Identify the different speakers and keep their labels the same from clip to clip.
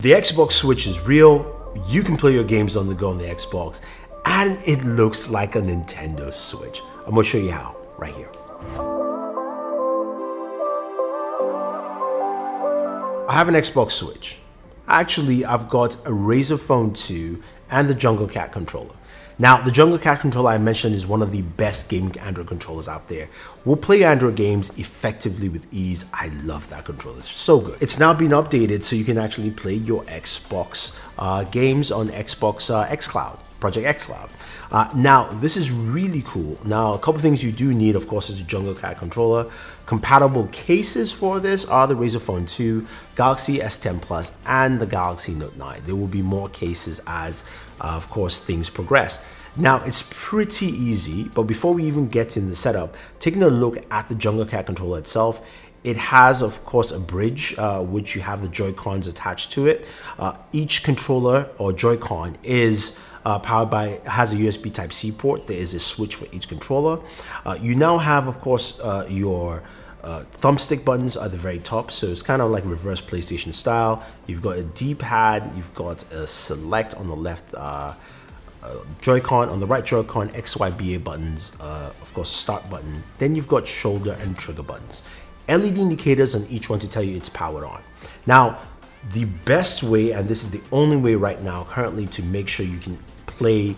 Speaker 1: The Xbox Switch is real, you can play your games on the go on the Xbox, and it looks like a Nintendo Switch. I'm gonna show you how right here. I have an Xbox Switch. Actually, I've got a Razer Phone 2 and the Jungle Cat controller. Now, the Jungle Cat controller I mentioned is one of the best gaming Android controllers out there. We'll play Android games effectively with ease. I love that controller, it's so good. It's now been updated so you can actually play your Xbox games on Xbox xCloud, Project xCloud. Now, this is really cool. Now, a couple things you do need, of course, is the Jungle Cat controller. Compatible cases for this are the Razer Phone 2, Galaxy S10 Plus, and the Galaxy Note 9. There will be more cases as, of course, things progress. Now, it's pretty easy, but before we even get in the setup, taking a look at the Jungle Cat controller itself, it has, of course, a bridge, which you have the Joy-Cons attached to it. Each controller or Joy-Con is powered by, has a USB Type-C port. There is a switch for each controller. You now have, of course, your thumbstick buttons at the very top, so it's kind of like reverse PlayStation style. You've got a D-pad, you've got a select on the left Joy-Con, on the right Joy-Con, X, Y, B, A buttons, of course, start button. Then you've got shoulder and trigger buttons. LED indicators on each one to tell you it's powered on. Now, the best way, and this is the only way right now currently to make sure you can play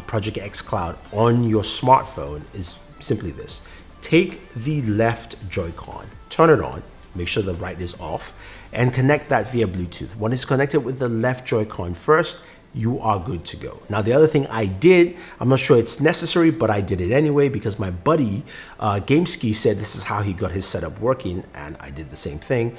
Speaker 1: Project xCloud on your smartphone is simply this. Take the left Joy-Con, turn it on, make sure the right is off, and connect that via Bluetooth. When it's connected with the left Joy-Con first, you are good to go. Now, the other thing I did, I'm not sure it's necessary, but I did it anyway because my buddy GameSki said this is how he got his setup working, and I did the same thing.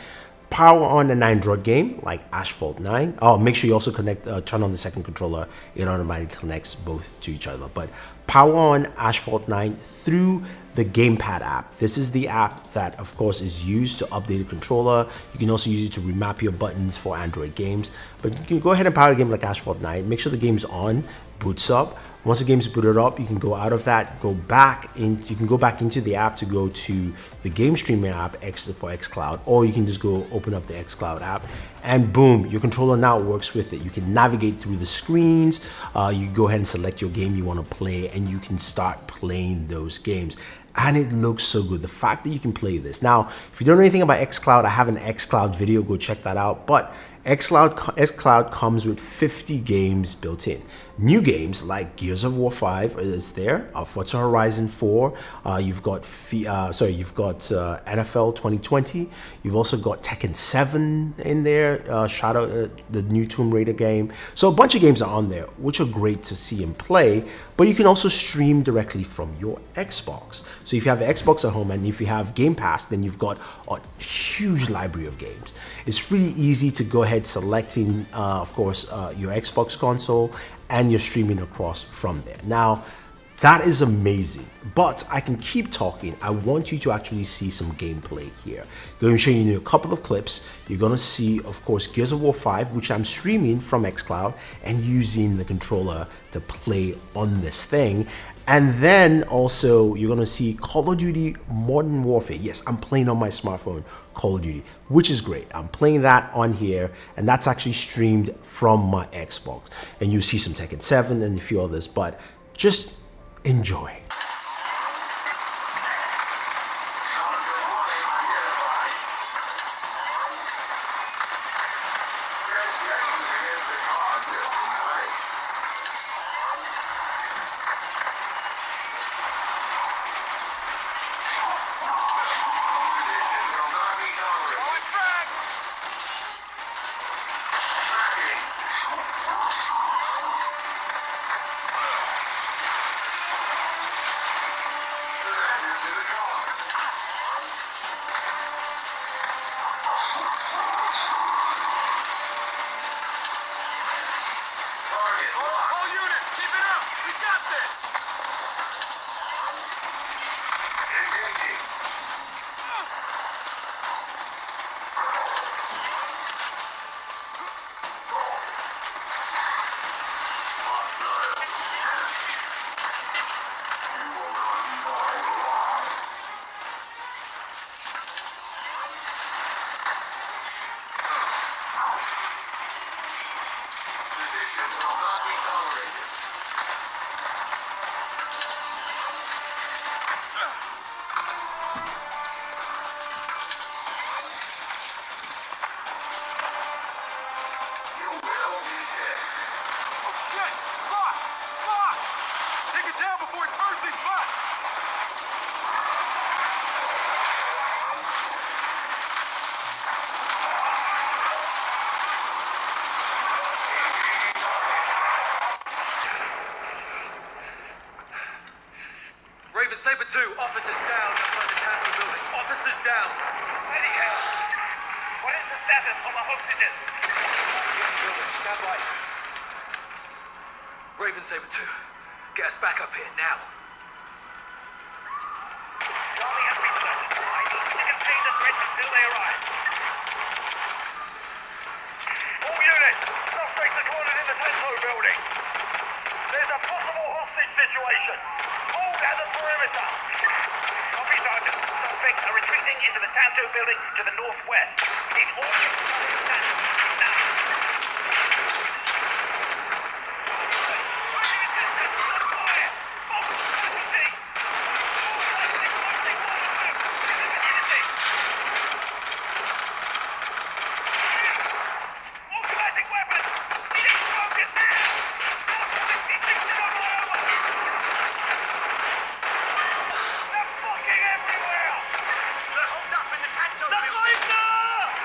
Speaker 1: Power on an Android game like Asphalt 9. Oh, make sure you also connect, turn on the second controller. It automatically connects both to each other. But power on Asphalt 9 through the Gamepad app. This is the app that, of course, is used to update the controller. You can also use it to remap your buttons for Android games. But you can go ahead and power a game like Asphalt 9. Make sure the game's on, boots up. Once the game's booted up, you can go out of that, go back into, you can go back into the app to go to the game streaming app for xCloud, or you can just go open up the xCloud app, and boom, your controller now works with it. You can navigate through the screens. You can go ahead and select your game you want to play, and you can start playing those games. And it looks so good. The fact that you can play this. Now, if you don't know anything about xCloud, I have an xCloud video, go check that out. But xCloud comes with 50 games built in. New games like Gears of War 5 is there, Forza Horizon 4, you've got NFL 2020, you've also got Tekken 7 in there, the new Tomb Raider game. So a bunch of games are on there, which are great to see and play, but you can also stream directly from your Xbox. So if you have an Xbox at home and if you have Game Pass, then you've got a huge library of games. It's really easy to go ahead selecting, of course, your Xbox console, and you're streaming across from there. Now, that is amazing, but I can keep talking. I want you to actually see some gameplay here. I'm going to show you a couple of clips. You're going to see, of course, Gears of War 5, which I'm streaming from xCloud and using the controller to play on this thing. And then also you're going to see Call of Duty Modern Warfare. Yes, I'm playing on my smartphone Call of Duty, which is great. I'm playing that on here, and that's actually streamed from my Xbox. And you see some Tekken 7 and a few others, but just enjoy.
Speaker 2: Raven Saber 2, officers down outside the Tanto building. Officers down.
Speaker 3: Ready, Hale. What is the status of the hostages?
Speaker 2: Building, stand by. Raven Saber 2, get us back up here now.
Speaker 3: Charlie has been searched. I need to contain the threat until they arrive. All units, suspects are cornered in the Tanto building. There's a possible hostage situation. Hold at the perimeter. Copy, Sergeant. Suspects are retreating into the Tanto building to the northwest. Need all units to understand. Now. Fire! Casualty! Automatic weapons! Need focus now! 66 on my armor! They're fucking everywhere!
Speaker 2: They're holed up in the Tanto
Speaker 3: The
Speaker 2: building.
Speaker 3: Kaiser!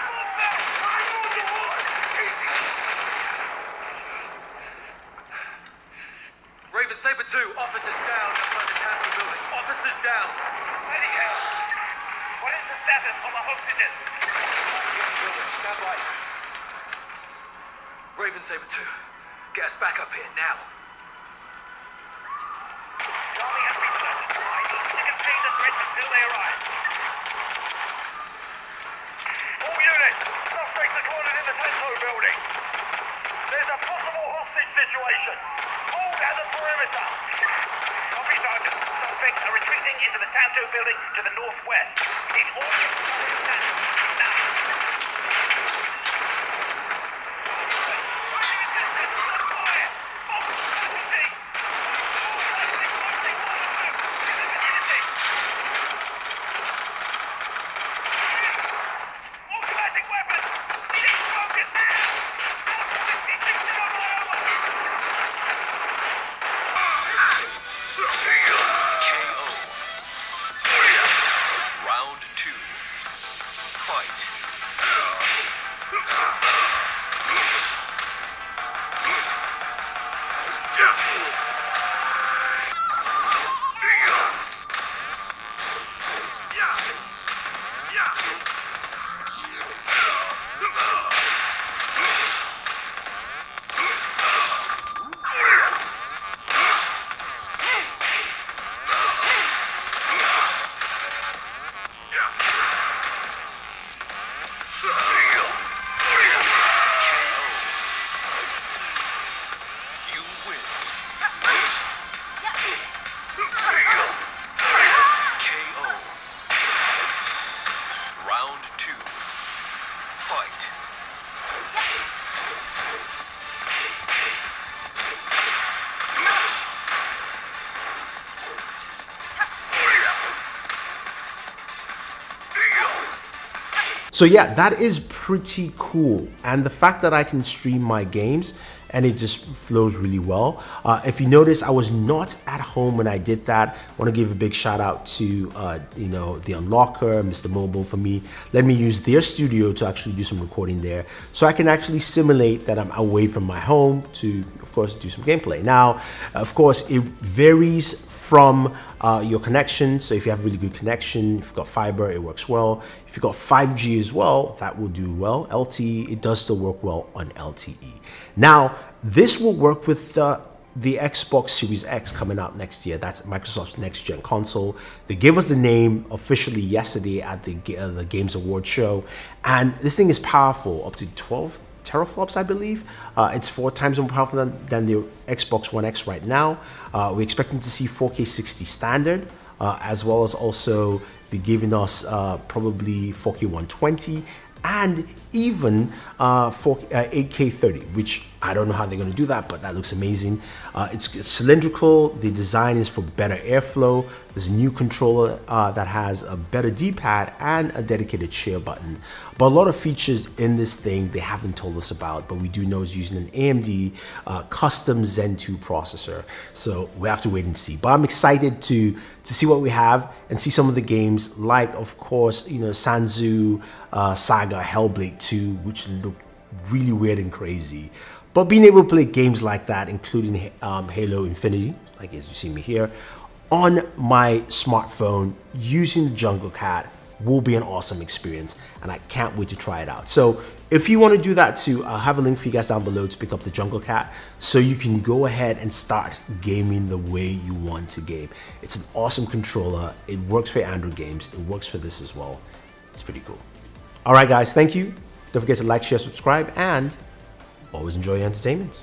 Speaker 3: Move back! I'm on the wall!
Speaker 2: Raven Saber 2, officers down outside the Tanto building. Officers down.
Speaker 3: Ready, Hale. What is the status of the hostages?
Speaker 2: Building, stand by. Raven Saber 2, get us back up here now.
Speaker 3: Charlie has been searched. I need to contain the threat until they arrive. All units, suspects are cornered in the Tanto building. There's a possible hostage situation. Hold at the perimeter. Copy, Sergeant. Suspects are retreating into the Tanto building to the northwest. Need all units to understand. Now. Fire! Casualty! Automatic weapons! Need focus now! 66 on my armor!
Speaker 4: KO. Round 2. Fight. You win. KO. Round 2. Fight.
Speaker 1: So yeah, that is pretty cool. And the fact that I can stream my games and it just flows really well. If you notice, I was not at home when I did that. I want to give a big shout out to the Unlocker, Mr. Mobile, for me. Let me use their studio to actually do some recording there, so I can actually simulate that I'm away from my home to, of course, do some gameplay. Now, of course, it varies from your connection. So if you have really good connection, if you've got fiber, it works well. If you've got 5G as well, that will do well. LTE, it does still work well on LTE. Now, this will work with the Xbox Series X coming out next year. That's Microsoft's next gen console. They gave us the name officially yesterday at the Games Award show. And this thing is powerful, up to 12 teraflops, I believe. It's 4 times more powerful than the Xbox One X right now. We're expecting to see 4K 60 standard, as well as also they're giving us probably 4K 120 and even 8K 30, which I don't know how they're going to do that, but that looks amazing. It's cylindrical. The design is for better airflow. There's a new controller that has a better D-pad and a dedicated share button. But a lot of features in this thing they haven't told us about, but we do know it's using an AMD custom Zen 2 processor. So we have to wait and see. But I'm excited to see what we have and see some of the games, like, of course, Sanzu Saga Hellblade 2, which look really weird and crazy. But being able to play games like that, including Halo Infinity, like as you see me here, on my smartphone using the Jungle Cat will be an awesome experience, and I can't wait to try it out. So if you want to do that too, I'll have a link for you guys down below to pick up the Jungle Cat so you can go ahead and start gaming the way you want to game. It's an awesome controller. It works for Android games. It works for this as well. It's pretty cool. All right, guys, thank you. Don't forget to like, share, subscribe, and always enjoy your entertainment.